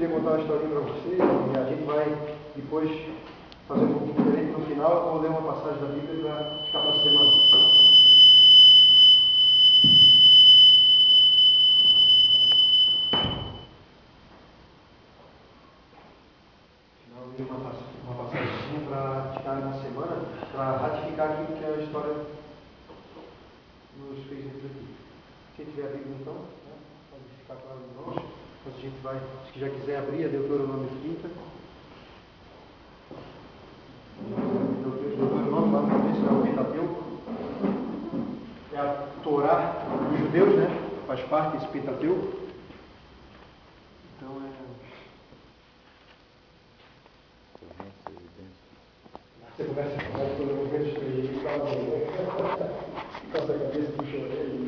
queria contar uma historinha para vocês, e a gente vai depois fazer um pouquinho diferente. No final, eu vou ler uma passagem da Bíblia para ficar para a semana. No final, eu li uma passagem para ficar na semana, para ratificar aquilo que a história nos fez refletir. Quem tiver a Bíblia, então, né, pode ficar claro em nós. Mas a gente vai, se já quiser abrir, a Deuteronômio 30. Deuteronômio, lá no começo, é o Pentateuco. É a Torá dos judeus, né? Faz parte desse Pentateuco. Então Você começa a falar quando eu vejo que fala com essa cabeça puxa a orelha.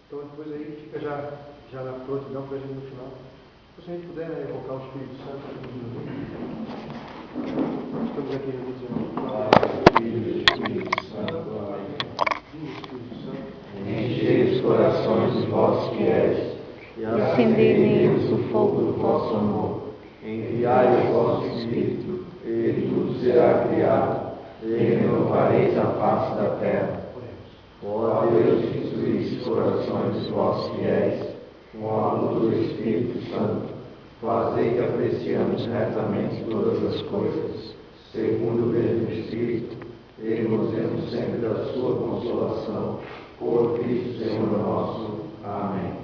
Então depois aí fica já na prontidão para a gente no final. Se a gente puder, né, evocar o Espírito Santo, estamos aqui no 19. Espírito Santo, enchei os corações dos vossos fiéis e acendei neles o fogo do vosso amor. Enviai o vosso Espírito, ele tudo será criado, e renovareis a face da terra. Ó Deus, que instruísse os corações dos vossos fiéis com a luz do Espírito Santo, fazei que apreciemos retamente todas as coisas, segundo o mesmo Espírito, e gozemos sempre da sua consolação, por Cristo Senhor nosso. Amém.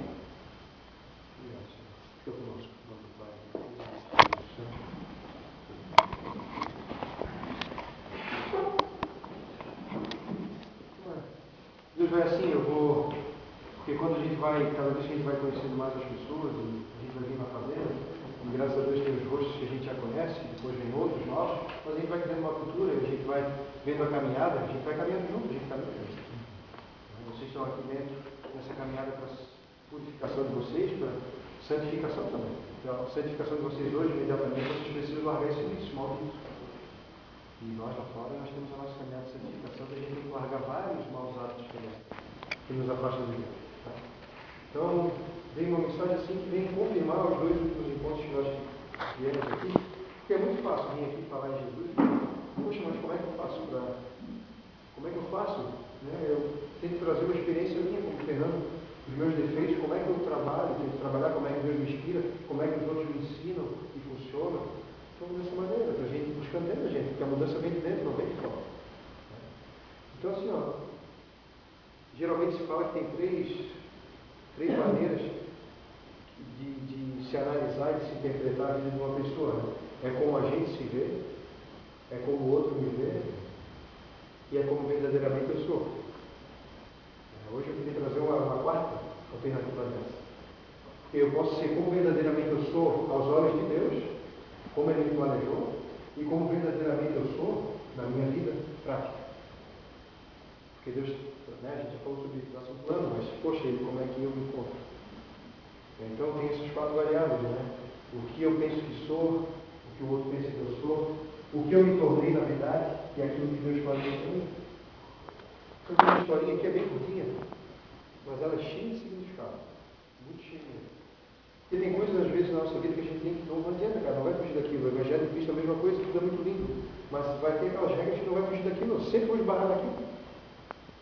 Deus vai assim, porque quando a gente vai, cada vez que a gente vai conhecendo mais as pessoas, a gente vai vir na fazenda, e graças a Deus tem os rostos que a gente já conhece, e depois vem outros novos, mas a gente vai criando uma cultura, a gente vai vendo a caminhada, a gente vai caminhando junto, a gente caminha junto. Vocês estão aqui dentro nessa caminhada para a purificação de vocês, para a santificação também. Então, a santificação de vocês hoje, imediatamente, vocês precisam largar esse vício, mal vício. E nós lá fora, nós temos a nossa caminhada de santificação, que a gente tem que largar vários maus hábitos também, que nos afastam de Deus. Tá? Então, veio uma mensagem assim que vem confirmar os dois últimos encontros que nós viemos aqui, porque é muito fácil vir aqui falar em Jesus. Poxa, mas como é que eu faço Como é que eu faço? Né? Eu tenho que trazer uma experiência minha, como Fernando, os meus defeitos, como é que eu trabalho, tenho que trabalhar, como é que Deus me inspira, como é que os outros me ensinam e funcionam. Então, dessa maneira, para a gente buscando dentro da gente, porque a mudança vem de dentro, não vem de fora. Então, assim, geralmente se fala que tem três maneiras de se analisar e de se interpretar a vida de uma pessoa. Né? É como a gente se vê, é como o outro me vê, e é como verdadeiramente eu sou. Hoje eu queria trazer uma quarta alternativa dessa. Porque eu posso ser como verdadeiramente eu sou aos olhos de Deus, como Ele me planejou, e como verdadeiramente eu sou na minha vida prática. Porque Deus, né, a gente já falou sobre isso no plano, mas, poxa, como é que eu me encontro? Então tem essas quatro variáveis, né? O que eu penso que sou, o que o outro pensa que eu sou, o que eu me tornei na verdade, e aquilo que Deus planejou para mim. Então, uma historinha aqui é bem curtinha, mas ela é cheia de significado, muito cheia. Porque tem coisas, às vezes, na nossa vida que a gente tem que não adianta, cara, não vai fugir daquilo. O Evangelho de Cristo é a mesma coisa, tudo é muito lindo. Mas vai ter aquelas regras que não vai fugir daquilo. Eu sempre vou esbarrar naquilo.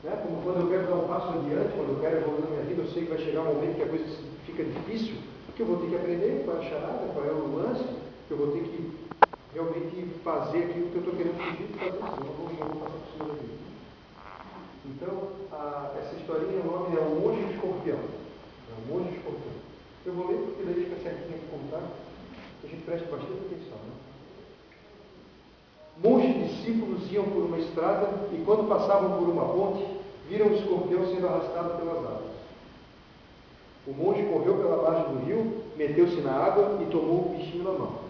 Né? Como quando eu quero dar um passo adiante, quando eu quero evoluir na minha vida, eu sei que vai chegar um momento que a coisa fica difícil, que eu vou ter que aprender qual é a charada, qual é o lance, que eu vou ter que realmente fazer aquilo que eu estou querendo fugir de fazer, senão eu vou passar por cima da vida. Então, essa historinha, o nome é O Monge de Escorpião. É o Monge de Escorpião. Eu vou ler porque daí fica certinho aqui como está, que a gente preste bastante atenção. Né? Monges e discípulos iam por uma estrada e quando passavam por uma ponte, viram o escorpião sendo arrastado pelas águas. O monge correu pela margem do rio, meteu-se na água e tomou o bichinho na mão.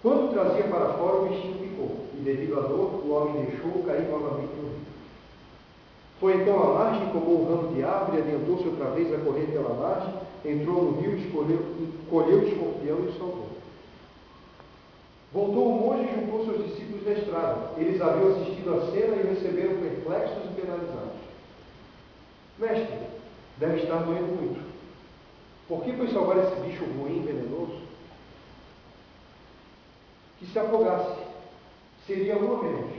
Quando o trazia para fora, o bichinho picou, e devido à dor, o homem deixou cair novamente no rio. Foi então à margem, tomou um ramo de árvore, adiantou-se outra vez a correr pela margem, entrou no rio, colheu o escorpião e o salvou. Voltou o monge e juntou seus discípulos na estrada. Eles haviam assistido à cena e receberam perplexos e penalizados. Mestre, deve estar doendo muito. Por que foi salvar esse bicho ruim, venenoso? Que se afogasse. Seria um a menos.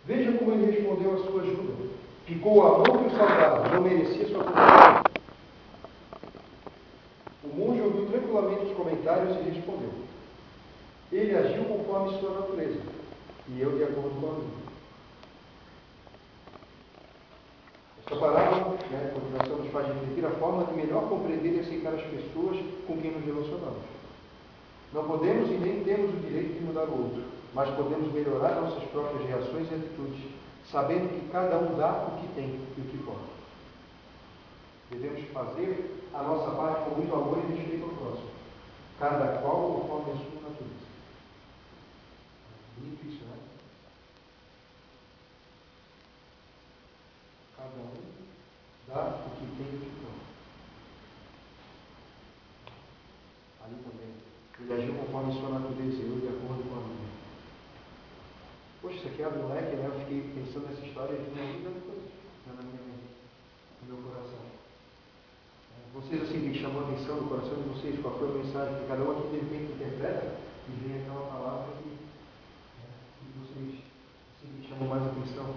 Veja como ele respondeu à sua ajuda. Picou a mão que o salvava, não merecia sua compaixão. O monge ouviu tranquilamente os comentários e respondeu. Ele agiu conforme sua natureza, e eu de acordo com a minha. Esta parábola, a continuação, nos faz refletir a forma de melhor compreender e aceitar as pessoas com quem nos relacionamos. Não podemos e nem temos o direito de mudar o outro, mas podemos melhorar nossas próprias reações e atitudes, sabendo que cada um dá o que tem e o que pode. Devemos fazer a nossa parte com muito amor e respeito ao próximo, cada qual conforme a sua natureza. Bonito isso, né? Cada um dá o que tem e o que pode. Ali também. Ele agiu conforme a sua natureza, eu de acordo com a minha. Poxa, isso aqui abre um leque, né? Eu fiquei pensando nessa história de uma vida de coisas na minha mente, no meu coração. Vocês, assim, que chamou a atenção do coração de vocês, qual foi a mensagem que cada um aqui de repente interpreta e vem aquela palavra que vocês, assim, que chamou mais atenção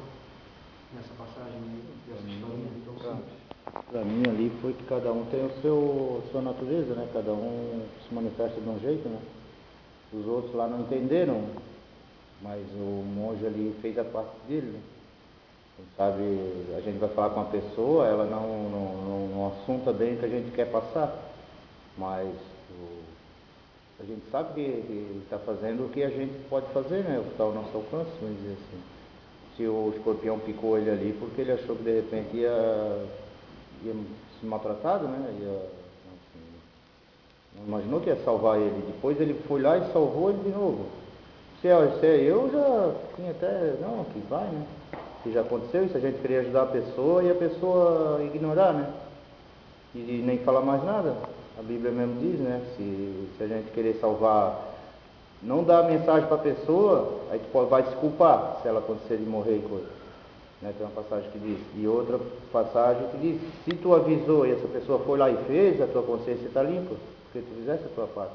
nessa passagem, dessa historinha tão simples. Para mim ali foi que cada um tem sua natureza, né? Cada um se manifesta de um jeito, né? Os outros lá não entenderam, mas o monge ali fez a parte dele, né? Sabe, a gente vai falar com uma pessoa, ela não assunta bem o que a gente quer passar, mas a gente sabe que ele está fazendo o que a gente pode fazer, né? O que está ao nosso alcance, vamos dizer assim. Se o escorpião picou ele ali porque ele achou que de repente ia se maltratado, né? Assim, não imaginou que ia salvar ele. Depois ele foi lá e salvou ele de novo. Se é eu, já tinha até, não, que vai, né? Se já aconteceu isso, a gente queria ajudar a pessoa e a pessoa ignorar, né? E nem falar mais nada. A Bíblia mesmo diz, né? Se a gente querer salvar, não dar a mensagem para a pessoa, aí tu vai desculpar se ela acontecer de morrer e coisa. Né? Tem uma passagem que diz, e outra passagem que diz, se tu avisou e essa pessoa foi lá e fez, a tua consciência está limpa, porque tu fizeste a tua parte.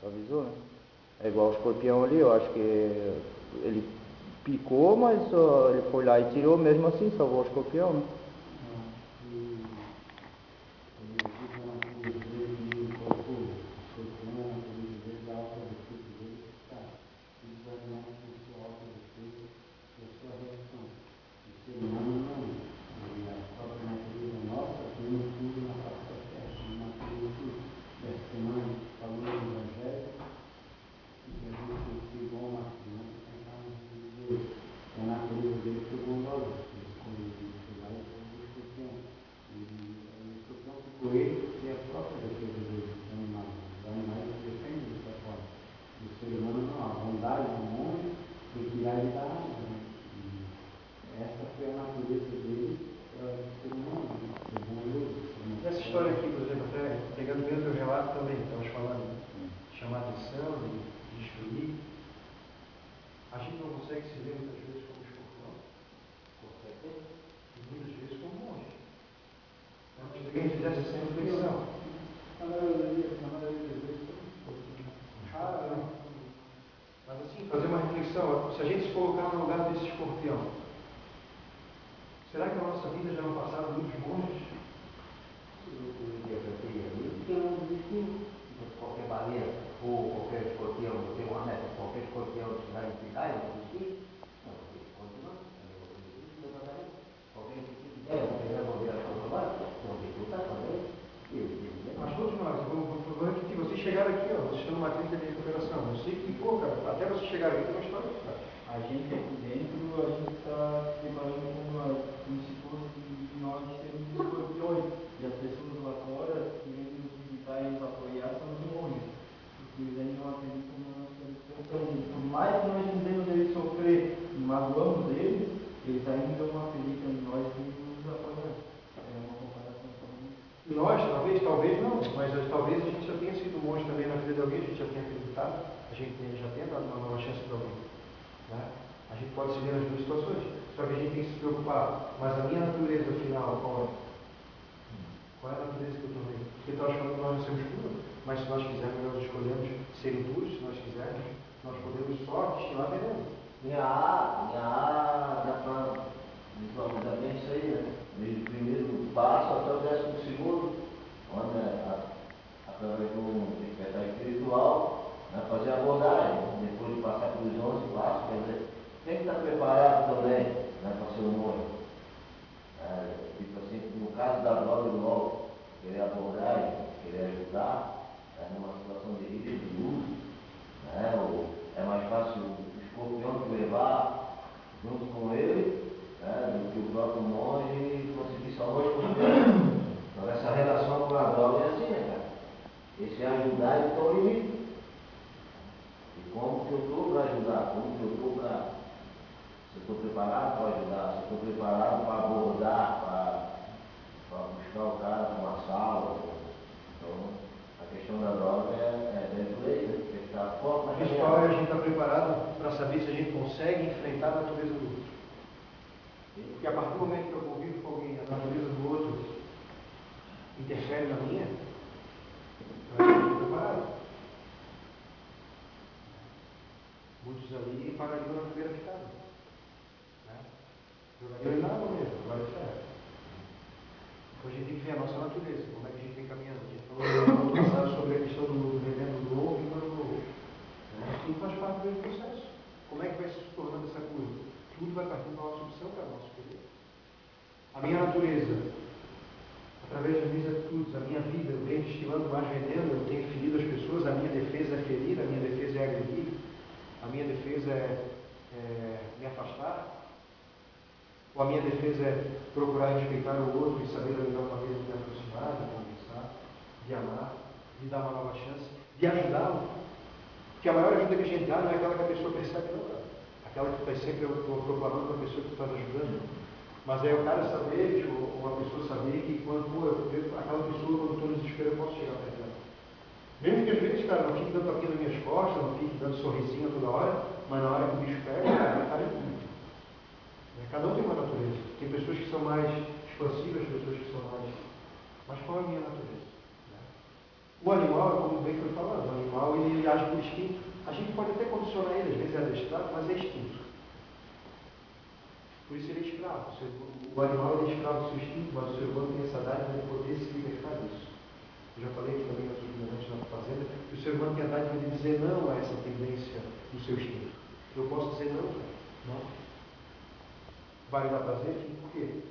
Tu avisou, né? É igual o escorpião ali, eu acho que ele picou, mas ele foi lá e tirou, mesmo assim, salvou o escorpião, né? Essa história aqui, por exemplo, até pegando mesmo o teu relato também, estamos falando de chamar atenção, de destruir. A gente não consegue se ver muitas vezes como escorpião, e muitas vezes como monge. Antes de que a gente fizesse essa reflexão. Mas assim, fazer uma reflexão, se a gente se colocar no lugar desse escorpião, será que na nossa vida já não passaram muitos monges? De qualquer maneira, ou qualquer escorpião, tem uma meta, qualquer escorpião que vai implicar, eu não sei, continua, qualquer que quiser, resolver a sua trabalho, não dificultar também, mas todos nós, vou repetir, vocês chegaram aqui, ó, vocês estão numa clínica de recuperação, eu sei que, pô, cara, até vocês chegarem aqui tem uma história de cara. A gente aqui dentro, a gente está se preparando como se fosse nós sermos escorpiões, e as pessoas lá fora que vêm nos visitar e nos apoiar são os monges, porque eles ainda não acreditam na nossa educação. Por mais que nós dizemos eles sofrer e magoamos eles, eles ainda não acreditam em nós e nos apoiam. É uma comparação também. Nós, talvez não, mas talvez a gente já tenha sido monge também na vida de alguém, a gente já tenha acreditado, a gente já tenha dado uma nova chance para alguém. Né? A gente pode se ver nas duas situações, só que a gente tem que se preocupar. Mas a minha natureza final, qual é? Qual é a natureza que eu tomei? Espiritual chama que nós nascemos puros, mas se nós quisermos, nós escolhemos ser impuros, se nós quisermos, nós podemos só destilar veneno. Minha planta, também isso aí, né? Desde o primeiro passo até o 12º, onde através do despertar espiritual, né, fazer a abordagem, depois de passar pelos 11 passos, quer dizer, tem que estar preparado também, né, para ser humano. Tipo assim, no caso da droga do LOL, querer abordar e querer ajudar, numa situação de risco, de uso, né, é mais fácil o escorpião te levar junto com ele, né, do que o próprio monge conseguir salvar o escorpião. Então essa relação com a droga é assim, né, cara? Esse ajudar ele tem um limite. E como que eu estou para ajudar? Como que eu estou para... Se eu estou preparado para ajudar, se eu estou preparado para abordar, para buscar o cara para uma sala. Então, a questão da droga é dentro dele, né? Tem que estar forte na O principal é a gente estar preparado para saber se a gente consegue enfrentar a natureza do outro. Porque a partir do momento que eu convivo com alguém, a natureza do outro interfere na minha, eu estou preparado. Muitos ali parariam na primeira picada. Jogariam na água mesmo, agora é certo. Então a gente tem que ver a nossa natureza, como é que a gente vem caminhando. A gente falou no passado sobre a questão do veneno do ovo e do novo. Tudo faz parte do mesmo processo. Como é que vai se tornando essa coisa? Tudo vai partindo da nossa opção para o nosso poder. A minha natureza, através das minhas atitudes, a minha vida, eu venho destilando mais veneno, eu tenho ferido as pessoas, a minha defesa é ferir, a minha defesa é agredir, a minha defesa é me afastar. Ou a minha defesa é procurar respeitar o outro e saber a melhor maneira de me aproximar, de conversar, de amar, de dar uma nova chance, de ajudá-lo. Porque a maior ajuda que a gente dá não é aquela que a pessoa percebe, não. Aquela que tu está sempre proclamando para a pessoa que tu está ajudando. Mas é o cara saber, ou a pessoa saber que quando aquela pessoa, quando estou no desespero, eu posso chegar perto dela. Mesmo que às vezes, cara, não fique dando tapinha nas minhas costas, não fique dando sorrisinho toda hora, mas na hora que o bicho pega, cara, é tudo. Cada um tem uma natureza. Tem pessoas que são mais expansivas, pessoas que são mais... Mas qual é a minha natureza? O animal, como bem foi falado, o animal ele age por instinto. A gente pode até condicionar ele, às vezes é adestrado, mas é instinto. Por isso ele é escravo. O animal ele é escravo do seu instinto, mas o ser humano tem essa dádiva de poder se libertar disso. Eu já falei aqui também nos outros momentos na fazenda, que o ser humano tem a dádiva de dizer não a essa tendência do seu instinto. Eu posso dizer não, não. Vai lhe dar prazer? Por quê?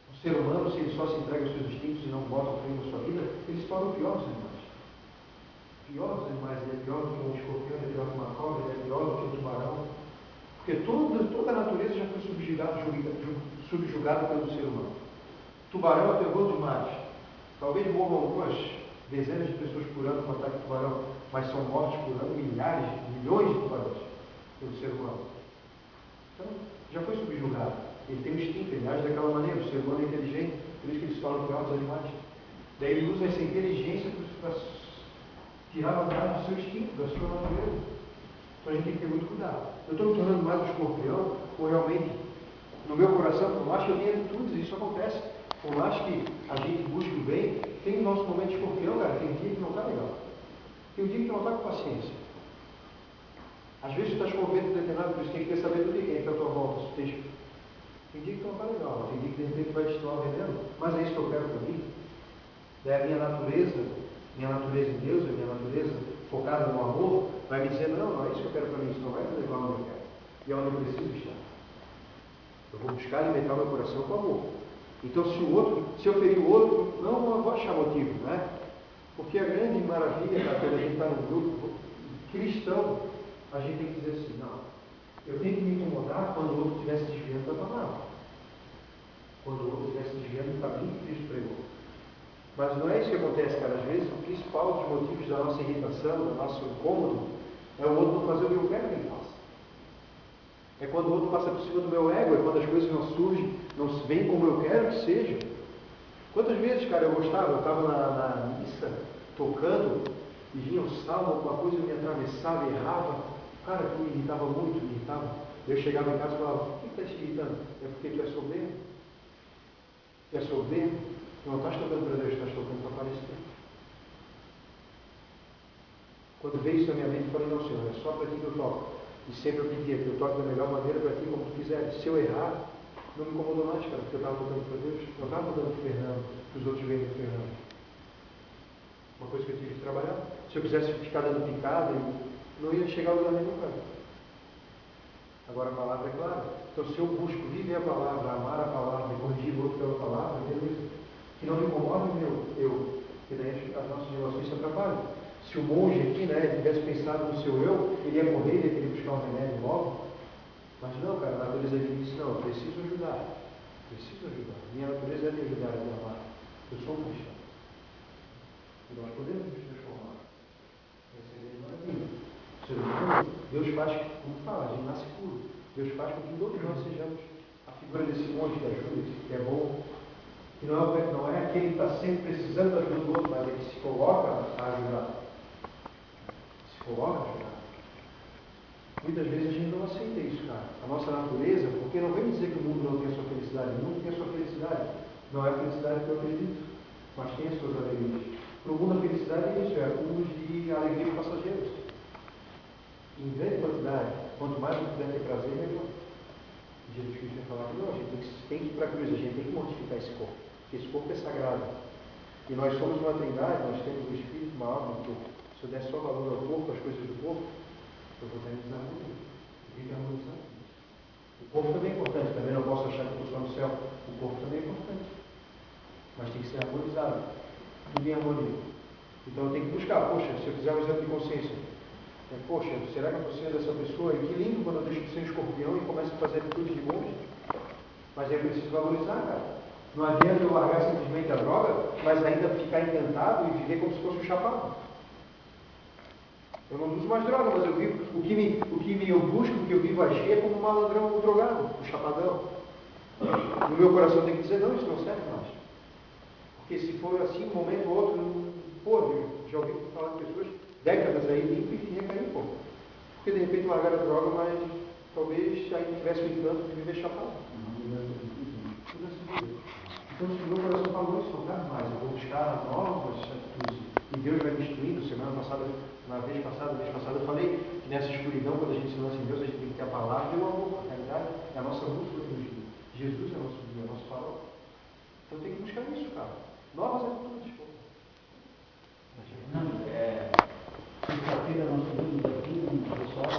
O ser humano, se ele só se entrega aos seus instintos e não bota o freio na sua vida, ele se torna o pior dos animais. Pior dos animais, ele é pior do que um escorpião, ele é pior do que uma cobra, ele é pior do que um tubarão. Porque toda a natureza já foi subjugada pelo ser humano. Tubarão é o terror dos mares. Talvez morram algumas dezenas de pessoas por ano com ataque de tubarão, mas são mortos por ano milhares, milhões de tubarões pelo ser humano. Então, já foi subjugado. Ele tem um instinto, ele age daquela maneira. O ser humano é inteligente, por isso que ele se torna o pior dos animais. Daí ele usa essa inteligência para tirar vantagem do seu instinto, da sua natureza. Então a gente tem que ter muito cuidado. Eu estou me tornando mais um escorpião, ou realmente, no meu coração, por mais que eu tenha atitudes, isso acontece. Por mais que a gente busque o bem, tem o nosso momento de escorpião, cara, tem um dia que não está legal. Tem um dia que tu não está com paciência. Às vezes tu estás com o vento determinado, por isso tem que ter sabedoria quem é que está à tua volta. Tem dia que tu não está legal, tem dia que de repente vai te tomar veneno, mas é isso que eu quero para mim. Daí a minha natureza em Deus, a minha natureza focada no amor, vai me dizer, não é isso que eu quero para mim, isso não vai me levar onde eu quero. E é onde eu preciso estar. Eu vou buscar alimentar meu coração com amor. Então se eu ferir o outro, não vou achar motivo, né? Porque a grande maravilha, cara, quando a gente está num grupo cristão, a gente tem que dizer assim, não, eu tenho que me incomodar quando o outro estiver se desviando da palavra. Quando o outro estiver se desviando do caminho que Cristo pregou. Mas não é isso que acontece, cara. Às vezes o principal dos motivos da nossa irritação, do nosso incômodo, é o outro não fazer o que eu quero que ele faça. É quando o outro passa por cima do meu ego, é quando as coisas não surgem, não se vêm como eu quero que sejam. Quantas vezes, cara, eu estava na missa, tocando, e vinha um salmo, alguma coisa me atravessava, errava. Cara, aquilo me irritava muito, me irritava. Eu chegava em casa e falava, por que está te irritando? É porque tu é soberbo? Tu é soberbo? Tu não estás tocando para Deus, estás tocando para aparecer. Quando veio isso na minha mente, eu falei, não, Senhor, é só para ti que eu toco. E sempre eu pedia que eu toque da melhor maneira para ti, como tu quiseres. Se eu errar, não me incomodou mais, cara, porque eu estava tocando para Deus. Eu estava tocando para o Fernando, que os outros veem do Fernando. Uma coisa que eu tive que trabalhar. Se eu quisesse ficar dando picada, não ia chegar a lugar nenhum, cara. Agora a palavra é clara. Então, se eu busco viver a palavra, amar a palavra e corrigir o outro pela palavra, beleza. Que não me incomode o meu eu, porque daí as nossas relações se atrapalham. Se o monge aqui, né, tivesse pensado no seu eu, ele ia morrer, ele ia querer buscar um remédio logo. Mas não, cara, a natureza dele disse, não, eu preciso ajudar. Preciso ajudar. Minha natureza é me ajudar a me amar. Eu sou um cristão. E nós podemos nos transformar. Receber maravilha. O ser humano, Deus faz, como fala, a gente nasce puro. Deus faz com que todos nós sejamos a figura desse monge que ajuda, que é bom. Que não é aquele que está sempre precisando da ajuda do outro, mas é que se coloca a ajudar. Se coloca a ajudar. Muitas vezes a gente não aceita isso, cara. A nossa natureza, porque não vem dizer que o mundo não tem a sua felicidade. O mundo tem a sua felicidade. Não é a felicidade que eu acredito, mas tem as suas alegrias. Para o mundo a felicidade é isso, é acúmulo de alegrias passageiras. Em grande quantidade, quanto mais eu puder ter prazer, melhor. Jesus Cristo vai falar que não, a gente tem que ir para a cruz, a gente tem que mortificar esse corpo. Porque esse corpo é sagrado. E nós somos uma trindade, nós temos um espírito, uma alma, um corpo. Se eu der só valor ao corpo, às coisas do corpo, eu vou estar em desarmonia. Eu tenho que harmonizar isso. O corpo também é importante, também não posso achar que eu estou só no céu. O corpo também é importante. Mas tem que ser harmonizado. Tudo em harmonia. Então eu tenho que buscar, poxa, se eu fizer um exame de consciência, poxa, será que eu estou sendo essa pessoa? E que lindo quando eu deixo de ser um escorpião e começo a fazer atitudes de monge. Mas aí eu preciso valorizar, cara. Não adianta eu largar simplesmente a droga, mas ainda ficar encantado e viver como se fosse um chapado. Eu não uso mais droga, mas eu vivo, o que eu busco, o que eu vivo agir é como um malandrão, um drogado, um chapadão. No meu coração tem que dizer, não, isso não serve mais. Porque se for assim, um momento ou outro, pô, já ouvi falar de pessoas, décadas aí, limpo e recair, pô. Porque de repente largaram a droga, mas talvez aí tivesse o encanto de viver chapado. Então, se o meu coração falou isso, não cabe mais, eu vou buscar novas atitudes. E Deus vai me instruindo. Na vez passada, eu falei que nessa escuridão, quando a gente se lança em Deus, a gente tem que ter a palavra e o amor. Na realidade, é a nossa bússola que nos guia. Jesus é nosso guia, é nosso farol. Então tem que buscar isso, cara. Novas atitudes. Sexta-feira nós tivemos aqui um pessoal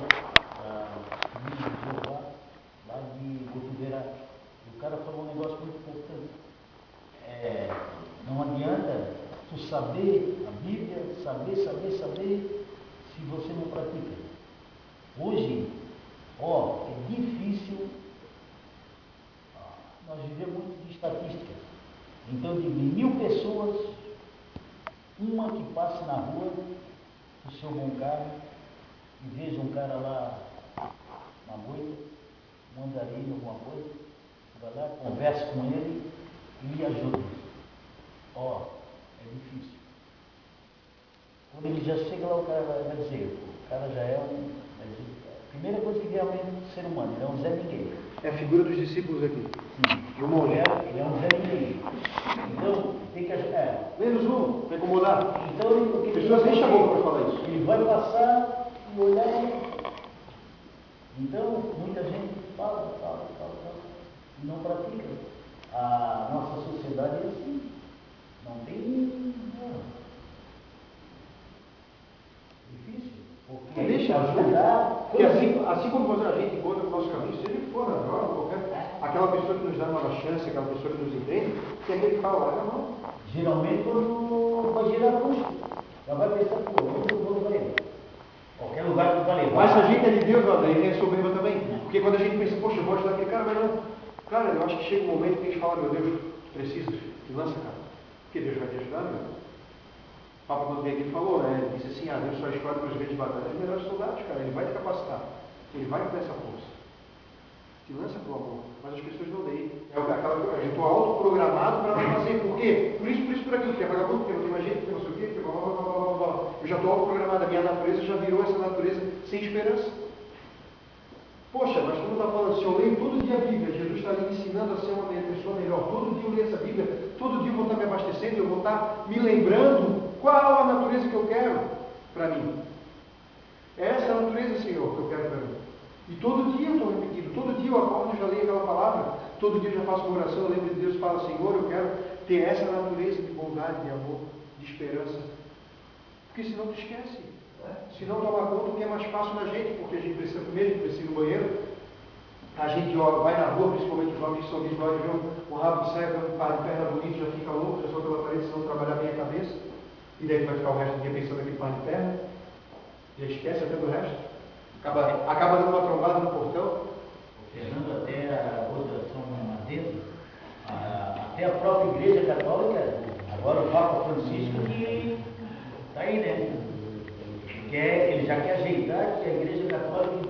lá de Botuverá. O cara falou um negócio muito importante. Não adianta tu saber a Bíblia, saber, se você não pratica. Hoje, é difícil, nós vivemos muito de estatísticas. Então, de 1.000 pessoas, uma que passe na rua, o seu bom carro, e veja um cara lá, uma moita, um andarilho, alguma coisa, vai lá, conversa com ele e lhe ajuda. É difícil. Quando ele já chega lá, o cara vai dizer, o cara já é a primeira coisa que vem à mente do ser humano, ele é um Zé Ninguém. É a figura dos discípulos aqui. Sim. Ele é um Zé Ninguém. Então, tem que ajudar. Menos um, para incomodar. Então, as pessoas nem chamam para falar isso. Ele vai passar e olhar. Então, muita gente fala, e não pratica. A nossa sociedade é assim. Não tem. Difícil. Porque deixa ajudar. Porque assim como a gente encontra o nosso caminho, seja que for na droga, aquela pessoa que nos dá uma chance, aquela pessoa que nos entende, que aquele que fala, larga a mão. Geralmente quando vai gerar custo. Já vai pensar, onde eu vou levar? Qualquer lugar que eu vou levar. Mas se a gente é de Deus, aí tem a soberba também. Porque quando a gente pensa, poxa, eu vou ajudar aquele cara, mas não. Cara, eu acho que chega um momento que a gente fala, meu Deus, tu precisas, te lança, cara. Porque Deus vai te ajudar, meu. O Papa, quando veio aqui, falou, né? Ele disse assim, Deus só escolhe para os grandes batalhas os melhores soldados, cara. Ele vai te capacitar. Ele vai te dar essa força. Te lança pro amor. Mas as pessoas não deem. Eu estou autoprogramado para não fazer. Por quê? Por isso, por aquilo. Porque é vagabundo, porque não tem mais jeito, porque não sei o quê, porque blá, blá, blá, blá, blá. Eu já estou autoprogramado. A minha natureza já virou essa natureza sem esperança. Poxa, nós estamos lá falando, se eu leio todo dia a Bíblia, Jesus está ali me ensinando a ser uma pessoa melhor. Todo dia eu leio essa Bíblia, todo dia eu vou estar me abastecendo, eu vou estar me lembrando qual a natureza que eu quero para mim. É essa a natureza, Senhor, que eu quero para mim. E todo dia eu estou repetindo, todo dia eu acordo e já leio aquela palavra, todo dia eu já faço uma oração, eu lembro de Deus e falo, Senhor, eu quero ter essa natureza de bondade, de amor, de esperança. Porque senão tu esquece. Se não tomar conta, o que é mais fácil na gente, porque a gente precisa mesmo, precisa ir no banheiro, a gente vai na rua, principalmente os jovens que são visuais, vê um rabo de saia, um par de perna bonito, já fica louco, já só pela parede, se não trabalhar bem a cabeça, e daí vai ficar o resto do dia pensando naquele par de perna, já esquece até do resto, acaba dando uma trombada no portão. Fernando, até a outra são adendo, até a própria Igreja Católica, agora o Papa Francisco, que está aí, né? Ele já quer ajeitar que a Igreja Católica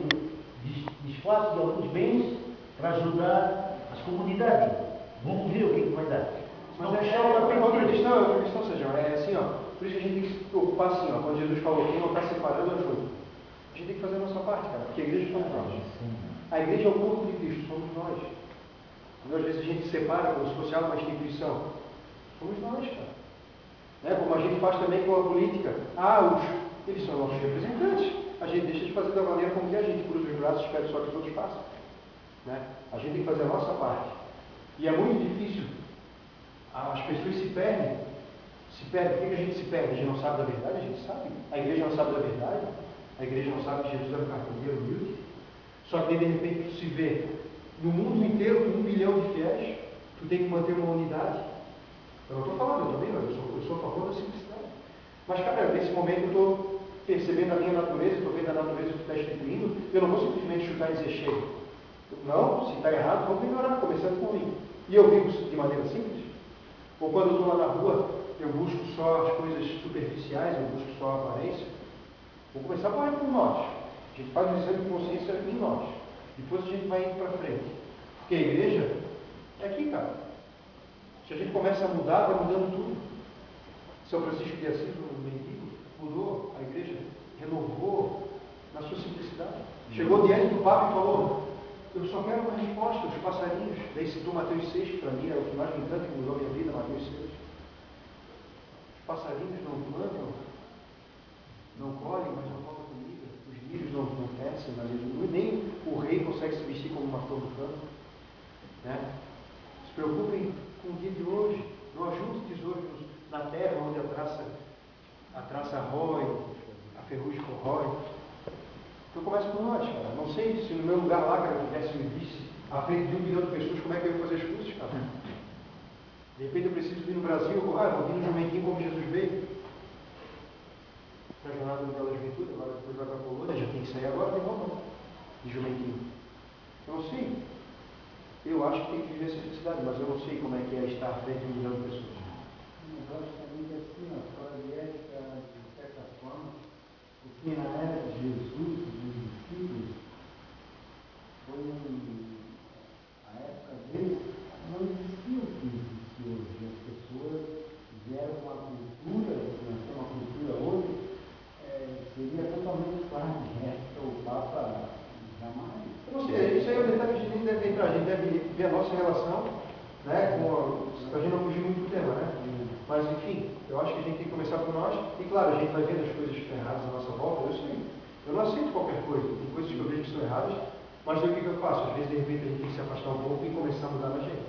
desfaça de alguns bens para ajudar as comunidades. Vamos ver o que vai dar. Mas outra questão, Sérgio, é assim, ó, por isso que a gente tem que se preocupar assim, ó, quando Jesus falou que não está separando ajuda. A gente tem que fazer a nossa parte, cara, porque a igreja somos nós. A igreja é o corpo de Cristo, somos nós. E às vezes a gente separa como se fosse uma instituição. Somos nós, cara. Como a gente faz também com a política. Eles são nossos representantes. A gente deixa de fazer da maneira como que a gente cruza os braços e espera só que todos façam. A gente tem que fazer a nossa parte. E é muito difícil. As pessoas se perdem. Por que a gente se perde? A gente não sabe da verdade? A gente sabe. A igreja não sabe da verdade. A igreja não sabe que Jesus era um carpinteiro humilde. Só que de repente tu se vê no mundo inteiro com 1 bilhão de fiéis, tu tem que manter uma unidade. Eu não estou falando, eu também não, eu sou a favor da simplicidade. Mas, cara, nesse momento eu estou percebendo a minha natureza, estou vendo a natureza que está instituindo, eu não vou simplesmente chutar e dizer chega. Não, se está errado, vamos melhorar, começando por mim. E eu vivo de maneira simples? Ou quando eu estou lá na rua, eu busco só as coisas superficiais, eu busco só a aparência? Vou começar por nós. A gente faz um exame de consciência em nós. Depois a gente vai indo para frente. Porque a igreja é aqui, cara. Se a gente começa a mudar, vai mudando tudo. São Francisco de Assis, o mendigo, mudou, a igreja renovou na sua simplicidade. Chegou diante do Papa e falou, eu só quero uma resposta, os passarinhos. Daí citou Mateus 6, que para mim é o que mais me encanta, que mudou a minha vida, Mateus 6. Os passarinhos não plantam, não colhem, mas não faltam comida. Os lírios não crescem, nem o rei consegue se vestir como uma flor do campo. Se preocupem com o dia de hoje. Não ajuntem tesouros na terra, onde a traça rói, a ferrugem corrói. Então começa por nós, cara. Não sei se no meu lugar lá, cara, eu tivesse me visse à frente de 1 bilhão de pessoas, como é que eu ia fazer as coisas, cara? De repente eu preciso vir no Brasil, eu vou vir no jumentinho como Jesus veio. Para a jornada da juventude, agora depois vai para a Polônia, já tem que sair agora de novo, de jumentinho. Eu não sei. Eu acho que tem que viver essa felicidade, mas eu não sei como é que é estar à frente de 1 bilhão de pessoas. Eu acho também que assim, a história de ética, de certa forma, porque na era de Jesus, dos discípulos, foi a época deles, não existia o que existe hoje. As pessoas vieram com uma cultura, nós temos uma cultura hoje, seria totalmente fora de reta, o Papa jamais. Eu não sei, isso aí é um detalhe que a gente nem deve entrar, a gente deve ver a nossa relação, para a gente não fugir muito do tema, Mas enfim, eu acho que a gente tem que começar por nós, e claro, a gente vai vendo as coisas que estão erradas à nossa volta, eu sei. Eu não aceito qualquer coisa, tem coisas que eu vejo que são erradas, mas daí o que eu faço? Às vezes, de repente, a gente tem que se afastar um pouco e começar a mudar na gente.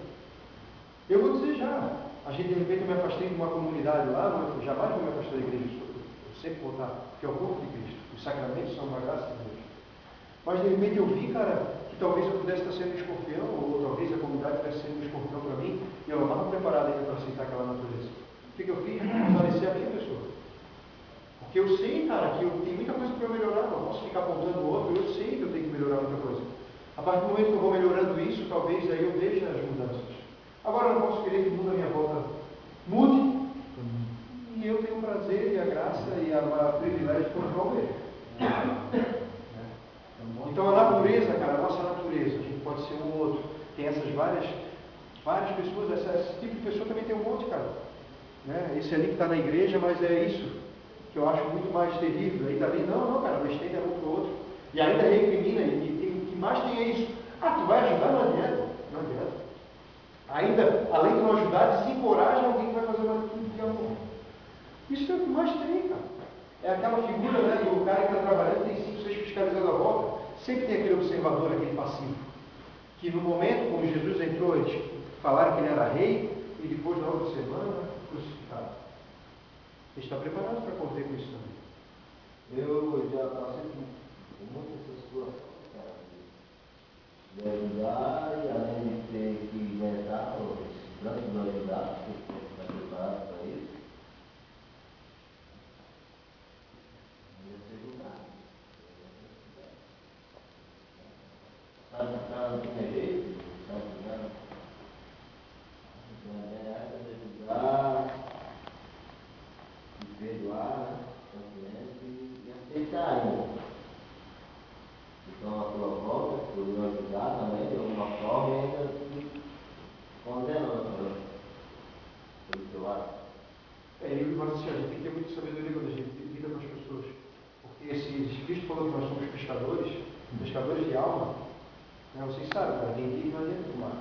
Eu vou dizer já, a gente de repente eu me afastei de uma comunidade lá, jamais vou me afastar da igreja, eu sempre vou estar, porque é o corpo de Cristo, os sacramentos são uma graça de Deus. Mas de repente eu vi, cara, que talvez eu pudesse estar sendo um escorpião, ou talvez a comunidade estivesse sendo um escorpião para mim, e eu não estava preparado ainda para aceitar aquela natureza. O que eu fiz? Fortalecer a minha pessoa. Porque eu sei, cara, que tem muita coisa para eu melhorar, não posso ficar apontando o outro, eu sei que eu tenho que melhorar muita coisa. A partir do momento que eu vou melhorando isso, talvez aí eu veja as mudanças. Agora eu não posso querer que o mundo à minha volta mude, e eu tenho o prazer e a graça e o privilégio de continuar o mesmo. Então a natureza, cara, a nossa natureza, a gente pode ser um ou outro. Tem essas várias pessoas, esse tipo de pessoa também tem um monte, cara. Esse ali que está na igreja, mas é isso que eu acho muito mais terrível. Aí dali, não, cara, mas tem um para o outro. E ainda recrimina, e o que mais tem é isso. Tu vai ajudar? Não adianta. Não adianta. Ainda, além de não ajudar, desencoraja alguém que vai fazer uma atitude de amor. Isso é o que mais tem, cara. É aquela figura, né, do cara que está trabalhando, tem 5, 6 fiscalizando a volta. Sempre tem aquele observador, aquele passivo. Que no momento, quando Jesus entrou, eles falaram que ele era rei, e depois, na outra semana, crucificado. Ele está preparado para conviver com isso também. Eu já passei por muitas essas situações, cara, de ajudar e além de ter que inventar esse plano de ajudar, porque tem que estar preparado para isso. Não ia ser julgado. Sabe que o cara não tinha jeito, sabe que não. Então a ideia é ajudar, e perdoar, né? E aceitar ainda. Então a tua volta, por me ajudar também, de alguma forma, ainda te condenando pelo teu ato. Mas assim, a gente tem que ter muita sabedoria quando a gente lida com as pessoas. Porque se Cristo falou que nós somos pescadores de alma, né, vocês sabem, cara, ninguém vai dentro do mar.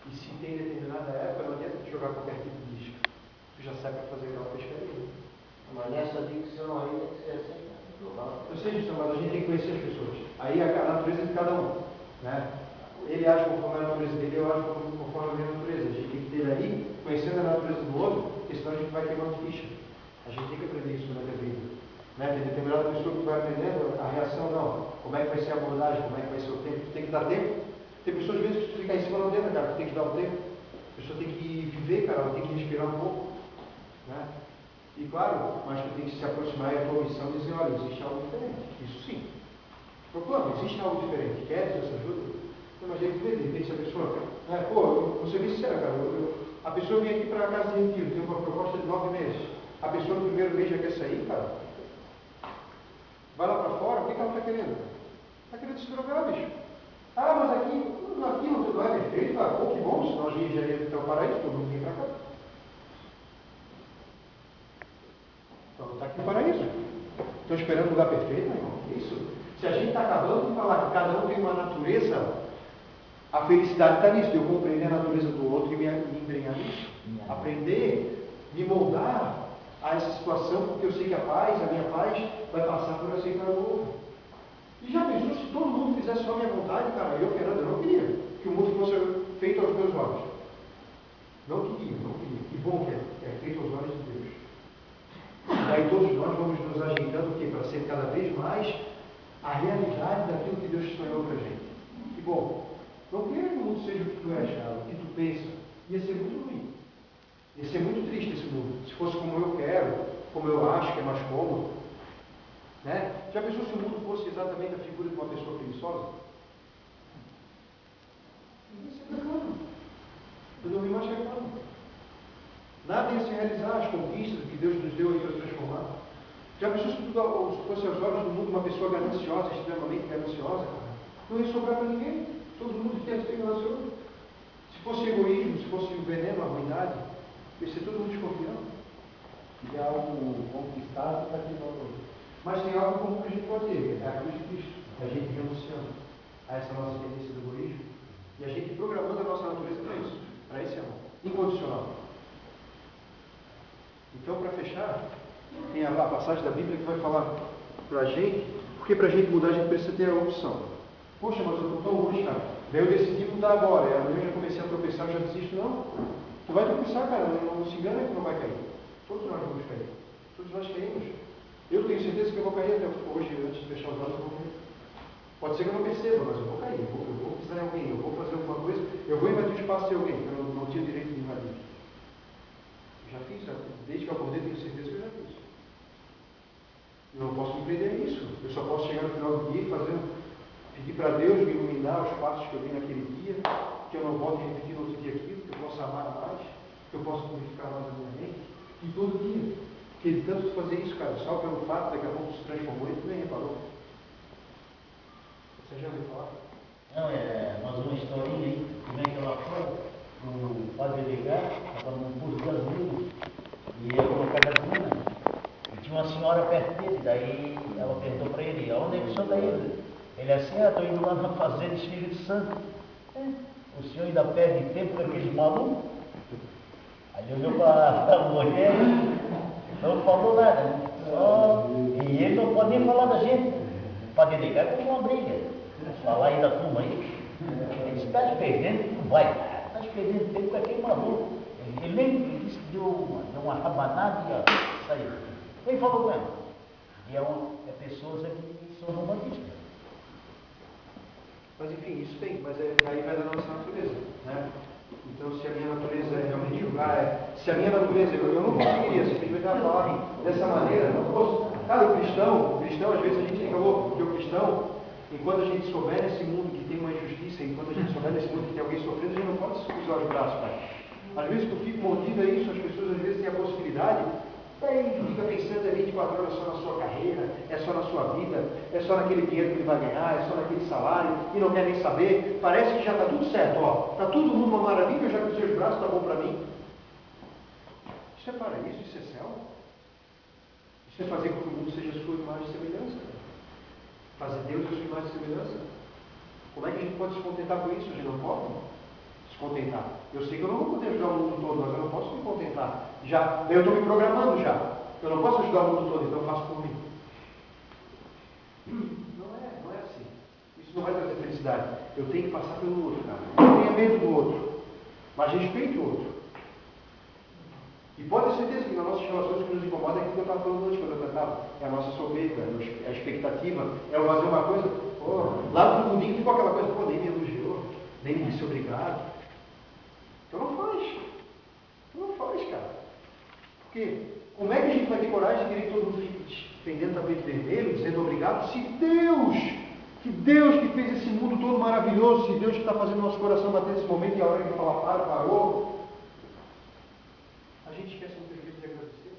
E se tem determinada época, não adianta te jogar qualquer tipo de isca. Tu já sabe para fazer aquela pescaria. Mas nessa dicção aí tem que ser assim, cara. Eu sei disso, mas a gente tem que conhecer as pessoas. Aí a natureza de cada um. Né? Ele age conforme a natureza dele, eu acho conforme a minha natureza. A gente tem que ter aí, conhecendo a natureza do outro, porque senão a gente vai queimando ficha. A gente tem que aprender isso durante a vida. Né? Tem determinada pessoa que vai aprendendo a reação, não. Como é que vai ser a abordagem, como é que vai ser o tempo. Tu tem que dar tempo. Tem pessoas, às vezes, que tu fica em cima não adianta, cara. Tu tem que dar o tempo. A pessoa tem que viver, cara. Ela tem que respirar um pouco. Né? E claro, mas tu tem que se aproximar e a tua missão dizer, olha, existe algo diferente. Isso sim. Proclama, existe algo diferente. Queres essa ajuda? Não, mas de repente, se a pessoa. Pô, eu vou ser bem sincero, cara. A pessoa vem aqui para a casa de retiro, tem uma proposta de 9 meses. A pessoa no primeiro mês já quer sair, cara. Vai lá para fora, o que ela está querendo? Está querendo se drogar, bicho. Ah, mas aqui não é perfeito, cara. Pô, que bom, senão a gente já ia até o paraíso, todo mundo vem para cá. Então, está aqui o paraíso. Estou esperando o lugar perfeito, meu irmão. Isso. Se a gente está acabando de falar que cada um tem uma natureza, a felicidade está nisso, de eu compreender a natureza do outro e me embrenhar nisso. Aprender, me moldar a essa situação, porque eu sei que a minha paz, vai passar por aceitar o outro. E já pensou, se todo mundo fizesse só a minha vontade, cara, eu não queria que o mundo fosse feito aos meus olhos. Não queria. Que bom que é feito aos olhos de Deus. E aí todos nós vamos nos ajeitando para ser cada vez mais a realidade daquilo que Deus sonhou para a gente. Que bom. Não quero que o mundo seja o que tu és, cara, o que tu pensa. Ia ser muito ruim. Ia ser muito triste esse mundo. Se fosse como eu quero, como eu acho que é mais cômodo. Né? Já pensou se o mundo fosse exatamente a figura de uma pessoa preguiçosa? Não ia ser bacana. Eu não me mais reclamo. Nada ia se realizar, as conquistas que Deus nos deu aí para transformar. Já pensou se fosse aos olhos do mundo uma pessoa gananciosa, extremamente gananciosa, cara? Não ia sobrar para ninguém. Todo mundo ia ser ganancioso. Se fosse egoísmo, se fosse veneno, a ruindade, ia ser todo mundo desconfiando. E algo conquistado para ter valor. Mas tem algo comum que a gente pode ter, é a cruz de Cristo. A gente renunciando a essa nossa tendência do egoísmo e a gente programando a nossa natureza para isso, para esse amor incondicional. Então, para fechar, tem a passagem da Bíblia que vai falar para a gente, porque para a gente mudar a gente precisa ter a opção. Poxa, mas eu estou tão ruim, cara. Daí eu decidi mudar agora. Eu já comecei a tropeçar, eu já desisto. Não. Tu vai tropeçar, cara. Não se engana que tu não vai cair. Todos nós vamos cair. Todos nós caímos. Eu tenho certeza que eu vou cair até hoje, antes de fechar os olhos, eu vou cair. Pode ser que eu não perceba, mas eu vou cair. Eu vou pisar em alguém, eu vou fazer alguma coisa, eu vou invadir o espaço de alguém, que eu não tinha direito de invadir. Eu já fiz, desde que eu acordei, tenho certeza que eu já fiz. Eu não posso me prender nisso. Eu só posso chegar no final do dia e pedir para Deus me iluminar os passos que eu vi naquele dia, que eu não volte a repetir no outro dia aquilo, que eu possa amar mais, que eu possa purificar mais a minha mente, e todo dia. Porque de tanto fazer isso, cara, só pelo fato, daqui a pouco se transformou e tu nem reparou. Você já ouviu falar? Não, mas uma historinha aí, como é que ela foi? O padre Legar estava num posto de gasolina e ia colocar gasolina. E tinha uma senhora perto dele, daí ela perguntou para ele, aonde é que o senhor está indo? Ele assim, estou indo lá na fazenda Espírito Santo. O senhor ainda perde tempo com aqueles malucos? Aí ele olhou para a mulher Não falou nada, né? Só... E ele não pode nem falar da gente. Pode ligar com uma briga. Falar aí da turma aí. Ele está se perdendo, não vai. Está se perdendo tempo com aquele maluco. Ele nem disse que deu uma rabanada e saiu. Quem falou com ela? E é pessoas que são romantistas. Mas enfim, isso tem, mas aí vai da nossa natureza, né? Então, se a minha natureza é realmente julgar, se a minha natureza, eu não conseguiria simplesmente falar dessa maneira, não posso. Cara, o cristão, às vezes a gente fica louco, porque o cristão, enquanto a gente souber nesse mundo que tem uma injustiça, enquanto a gente souber nesse mundo que tem alguém sofrendo, a gente não pode se cruzar os braços, pai. Às vezes que eu fico mordido é isso, as pessoas às vezes têm a possibilidade, aí fica pensando é 24 horas só na sua carreira, é só na sua vida, é só naquele dinheiro que ele vai ganhar, é só naquele salário, e não quer nem saber, parece que já está tudo certo, ó, está todo mundo uma maravilha, eu já cruzei os braços, está bom para mim. Isso é paraíso, isso é céu. Isso é fazer com que o mundo seja a sua imagem e semelhança. Fazer Deus a sua imagem e semelhança. Como é que a gente pode se contentar com isso? A gente não pode se contentar. Eu sei que eu não vou poder ajudar o mundo todo, mas eu não posso me contentar. Eu estou me programando já. Eu não posso ajudar o mundo todo, então eu faço por mim. Não é assim. Isso não vai trazer felicidade. Eu tenho que passar pelo outro, cara. Não tenha medo do outro, mas respeite o outro. E pode ter certeza que nas nossas relações o que nos incomoda é aquilo que eu estava falando antes, quando eu cantava. É a nossa soberba, é a expectativa, é o fazer uma coisa. Lá no domingo ficou aquela coisa, nem me elogiou, nem me disse obrigado. Então não faz, cara. Porque como é que a gente vai ter coragem de querer que todo mundo fique pendendo tapete vermelho, dizendo obrigado, se Deus que fez esse mundo todo maravilhoso, se Deus que está fazendo nosso coração bater nesse momento e a hora que ele fala parou. A gente esquece muitas vezes de agradecer.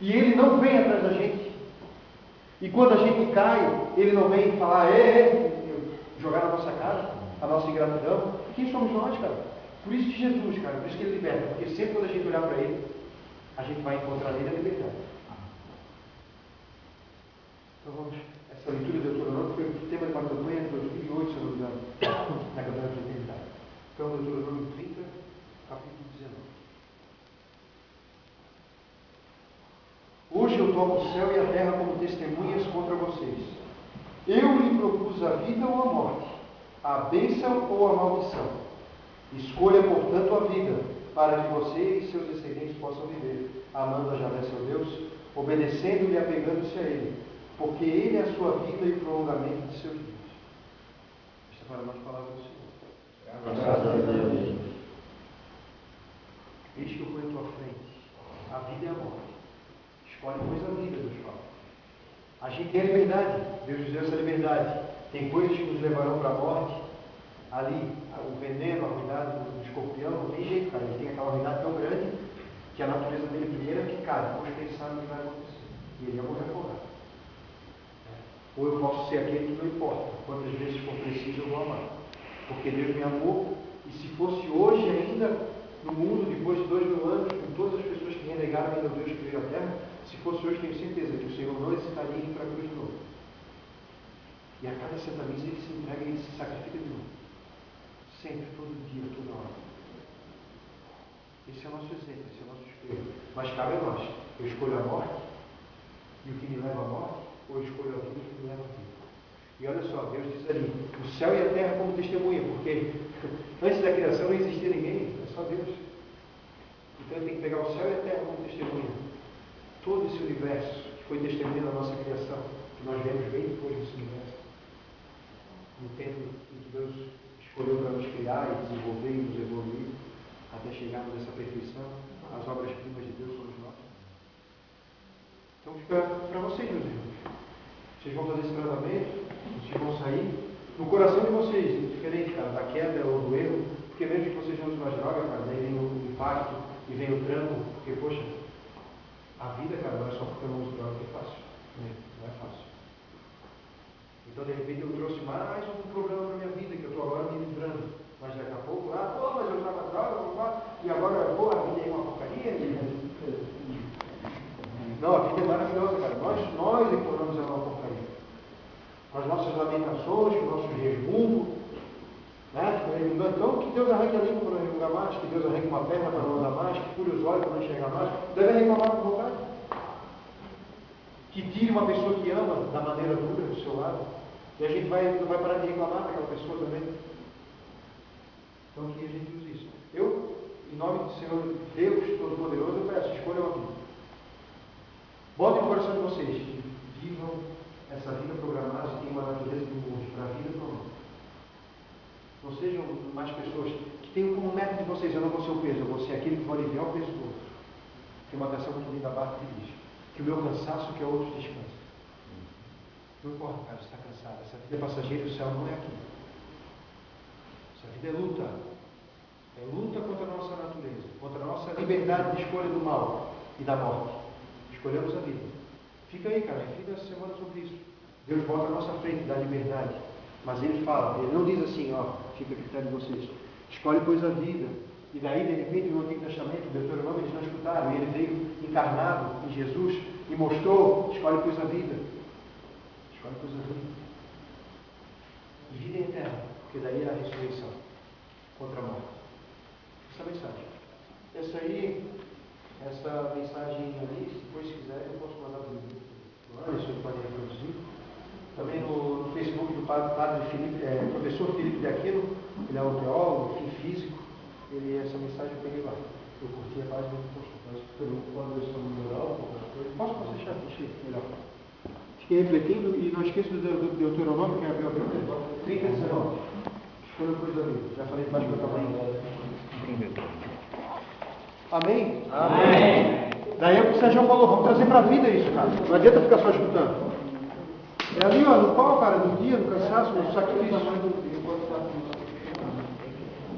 E ele não vem atrás da gente. E quando a gente cai, ele não vem falar, jogar na nossa cara a nossa ingratidão. Quem somos nós, cara? Por isso que Jesus, cara, por isso que ele liberta. Porque sempre quando a gente olhar para ele, a gente vai encontrar nele a liberdade. Então vamos, essa leitura de Deuteronômio foi o tema de uma campanha de 2008, se eu não me engano, na campanha da fraternidade. Então, Deuteronômio 30, capítulo 19. Hoje eu tomo o céu e a terra como testemunhas contra vocês. Eu lhe propus a vida ou a morte, a bênção ou a maldição. Escolha, portanto, a vida, para que você e seus descendentes possam viver, amando a Javé, seu Deus, obedecendo-lhe e apegando-se a Ele, porque Ele é a sua vida e o prolongamento de seus dias. Esta é para nós palavras do Senhor. Graças a Deus. Eis que eu ponho à tua frente a vida e a morte. Escolhe, pois, a vida, Deus fala. A gente tem a liberdade, Deus nos deu essa liberdade. Tem coisas que nos levarão para a morte. Ali, o veneno, a ruindade do escorpião, não tem jeito, cara. Ele tem aquela ruindade tão grande que a natureza dele primeiro é ficar, depois pensar no que vai acontecer. E ele ia morrer afogado. Ou eu posso ser aquele que não importa. Quantas vezes for preciso, eu vou amar. Porque Deus me amou. E se fosse hoje ainda, no mundo, depois de 2000 anos, com todas as pessoas que renegaram ainda o Deus que veio à Terra, se fosse hoje, tenho certeza que o Senhor não hesitaria em ir para a cruz de novo. E a cada Santa Missa ele se entrega e ele se sacrifica de novo. Sempre, todo dia, toda hora. Esse é o nosso exemplo, esse é o nosso espelho. Mas cabe a nós. Eu escolho a morte e o que me leva à morte, ou eu escolho a vida e o que me leva à vida. E olha só, Deus diz ali, o céu e a terra como testemunha, porque antes da criação não existia ninguém, é só Deus. Então ele tem que pegar o céu e a terra como testemunha. Todo esse universo que foi testemunha da nossa criação, que nós vemos bem depois desse universo. No tempo em que Deus escolheu para nos criar e desenvolver e nos evoluir, até chegarmos a essa perfeição, as obras-primas de Deus somos nós. Então fica para vocês, meus irmãos. Vocês vão fazer esse tratamento, vocês vão sair. No coração de vocês, diferente, cara, da queda ou do erro, porque mesmo que vocês não usem mais droga, cara, daí vem o impacto e vem o tranco, porque, poxa, a vida, cara, não é só porque eu não uso droga que é fácil. Não é fácil. Então, de repente, eu trouxe mais um problema para minha vida, que eu estou agora me livrando. Mas daqui a pouco, mas eu usava droga, e agora, a vida é uma porcaria. Não, a vida é maravilhosa, cara. Nós é que tornamos ela uma porcaria. Com as nossas lamentações, com o nosso resmungo, né? Então, que Deus arranque a língua para não resmungar mais, que Deus arranque uma perna para não andar mais, que cure os olhos para não enxergar mais, deve reclamar com vontade. Que tire uma pessoa que ama da maneira dura do seu lado. E a gente não vai parar de reclamar daquela pessoa também. Então que a gente use isso. Eu, em nome do Senhor Deus Todo-Poderoso, eu peço, escolham a vida. Botem no coração de vocês que vivam essa vida programada e tenham uma natureza do mundo para a vida do mundo. Não sejam mais pessoas que tenham como meta de vocês, eu não vou ser o peso, eu vou ser aquele que vai aliviar o peso do outro. Tem uma canção muito linda da Bárbara que diz que o meu cansaço que é outro descanso. Não importa, cara, você está cansado. Essa vida é passageira, o céu não é aqui. Essa vida é luta. É luta contra a nossa natureza, contra a nossa liberdade de escolha do mal e da morte. Escolhemos a vida. Fica aí, cara, fica a semana sobre isso. Deus bota à nossa frente, dá liberdade. Mas ele fala, ele não diz assim, ó, fica a critério de vocês. Escolhe, pois, a vida. E daí, de repente, no Antigo Testamento, o Deuteronômio, eles não escutaram. E ele veio encarnado em Jesus e mostrou, escolhe, pois, a vida. Escolhe, pois, a vida. E vida eterna, porque daí é a ressurreição contra a morte. Essa mensagem. Essa mensagem ali, se depois quiser, eu posso mandar para o Anderson, ele pode reproduzir. Também no Facebook do padre Felipe, professor Felipe de Aquino, ele é um teólogo, enfim, físico. Essa mensagem eu peguei lá. Eu curti a página e postou. Mas quando eu estou no mural, posso deixar aqui, melhor. Fiquei refletindo e não esqueça do Deuteronômio, que é a Bíblia 30:19. Escolha coisa ali. Já falei mais para o tamanho. Amém? Amém. Daí é o que o Sérgio falou, vamos trazer para a vida isso, cara. Não adianta ficar só escutando. É ali, ó, no pau, cara, no dia, no cansaço, no sacrifício.